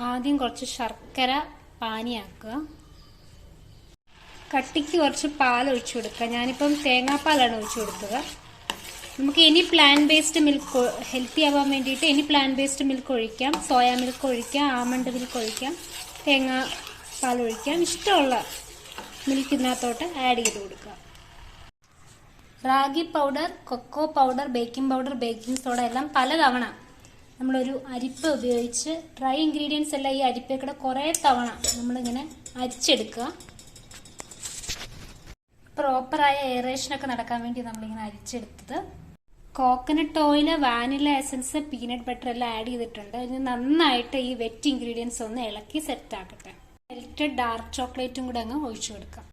ആദ്യം കുറച്ച് ശർക്കര പാനിയാക്കുക. കട്ടിക്ക് കുറച്ച് പാൽ ഒഴിച്ചു കൊടുക്കുക. ഞാനിപ്പം തേങ്ങാപ്പാലാണ് ഒഴിച്ചു കൊടുത്തത്. നമുക്ക് any plant based milk healthy ആവാൻ വേണ്ടിയിട്ട് എനി പ്ലാൻ ബേസ്ഡ് മിൽക്ക് ഒഴിക്കാം, സോയാ മിൽക്ക് ഒഴിക്കാം, ആമണ്ട് മിൽക്ക് ഒഴിക്കാം, തേങ്ങാപ്പാൽ ഒഴിക്കാം. ഇഷ്ടമുള്ള മിൽക്ക് ഇതിനകത്തോട്ട് ആഡ് ചെയ്ത് കൊടുക്കുക. Ragi powder, cocoa powder, baking powder, baking soda എല്ലാം പലതവണ നമ്മളൊരു അരിപ്പ ഉപയോഗിച്ച് ഡ്രൈ ഇൻഗ്രീഡിയൻസ് എല്ലാം ഈ അരിപ്പയുടെ കുറേ തവണ നമ്മളിങ്ങനെ അരിച്ചെടുക്കുക. പ്രോപ്പറായ എയറേഷനൊക്കെ നടക്കാൻ വേണ്ടി നമ്മളിങ്ങനെ അരിച്ചെടുത്തത്. Coconut oil, vanilla essence, peanut butter എല്ലാം ആഡ് ചെയ്തിട്ടുണ്ട്. ഇനി നന്നായിട്ട് ഈ വെറ്റ് ഇൻഗ്രീഡിയൻസ് ഒന്ന് ഇളക്കി സെറ്റ് ആക്കട്ടെ. മെൽറ്റഡ് ഡാർക്ക് ചോക്ലേറ്റും കൂടെ അങ്ങ് ഒഴിച്ചു കൊടുക്കാം.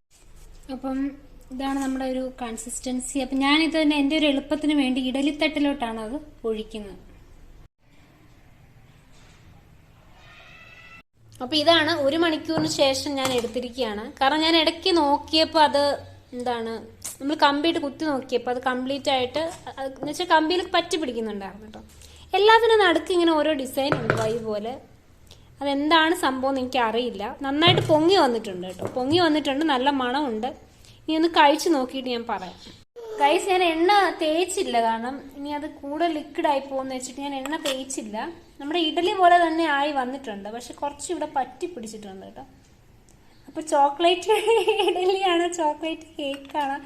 അപ്പം ഇതാണ് നമ്മുടെ ഒരു കൺസിസ്റ്റൻസി. അപ്പം ഞാനിത് തന്നെ എൻ്റെ ഒരു എളുപ്പത്തിന് വേണ്ടി ഇഡലിത്തട്ടിലോട്ടാണ് അത് ഒഴിക്കുന്നത്. അപ്പം ഇതാണ് 1 മണിക്കൂറിന് ശേഷം ഞാൻ എടുത്തിരിക്കുകയാണ്. കാരണം ഞാൻ ഇടയ്ക്ക് നോക്കിയപ്പോൾ അത് നമ്മൾ കമ്പിയിട്ട് കുത്തി നോക്കിയപ്പോൾ അത് കംപ്ലീറ്റ് ആയിട്ട് എന്ന് വെച്ചാൽ കമ്പിയിൽ പറ്റി പിടിക്കുന്നുണ്ടായിരുന്നു കേട്ടോ. എല്ലാത്തിനും നടുക്ക് ഇങ്ങനെ ഓരോ ഡിസൈൻ ഉണ്ട് ഇതുപോലെ. അതെന്താണ് സംഭവം എന്ന് എനിക്ക് അറിയില്ല. നന്നായിട്ട് പൊങ്ങി വന്നിട്ടുണ്ട് കേട്ടോ, പൊങ്ങി വന്നിട്ടുണ്ട്, നല്ല മണമുണ്ട്. ഇനി ഒന്ന് കഴിച്ച് നോക്കിയിട്ട് ഞാൻ പറയാം. ഗൈസ്, ഞാൻ എണ്ണ തേച്ചില്ല, കാരണം ഇനി അത് കൂടുതൽ ലിക്വിഡ് ആയി പോകുന്ന വെച്ചിട്ട് ഞാൻ എണ്ണ തേച്ചില്ല. നമ്മുടെ ഇഡലി പോലെ തന്നെ ആയി വന്നിട്ടുണ്ട്, പക്ഷെ കുറച്ച് ഇവിടെ പറ്റി പിടിച്ചിട്ടുണ്ട് കേട്ടോ. അപ്പൊ ചോക്ലേറ്റ് ഇഡലിയാണോ ചോക്ലേറ്റ് കേക്കാണോ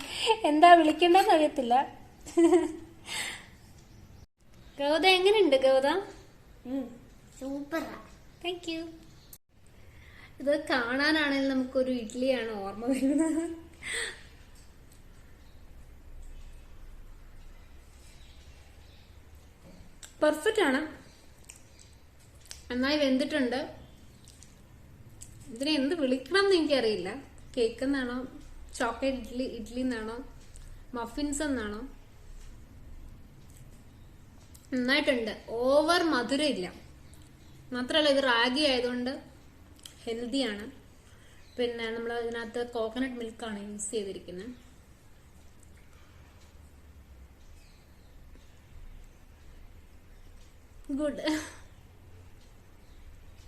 എന്താ വിളിക്കേണ്ടതെന്ന് അറിയത്തില്ല. ഗൗത എങ്ങനെയുണ്ട്? ഗൗത സൂപ്പറാ, താങ്ക് യു. ഇത് കാണാനാണെങ്കിൽ നമുക്കൊരു ഇഡ്ഡലിയാണ് ഓർമ്മ വരുന്നത്. പെർഫെക്റ്റ് ആണ്, നന്നായി വെന്തിട്ടുണ്ട്. ഇതിനെ എന്ത് വിളിക്കണം എന്ന് എനിക്കറിയില്ല. കേക്ക് എന്നാണോ, ചോക്ലേറ്റ് ഇഡ്ഡലി എന്നാണോ, മഫിൻസ് എന്നാണോ? നന്നായിട്ടുണ്ട്. ഓവർ മധുരം ഇല്ല. മാത്രമല്ല ഇത് റാഗി ആയതുകൊണ്ട് ഹെൽത്തിയാണ്. പിന്നെ നമ്മൾ ഇതിനകത്ത് കോക്കനട്ട് മിൽക്കാണ് യൂസ് ചെയ്തിരിക്കുന്നത്. ഗുഡ്.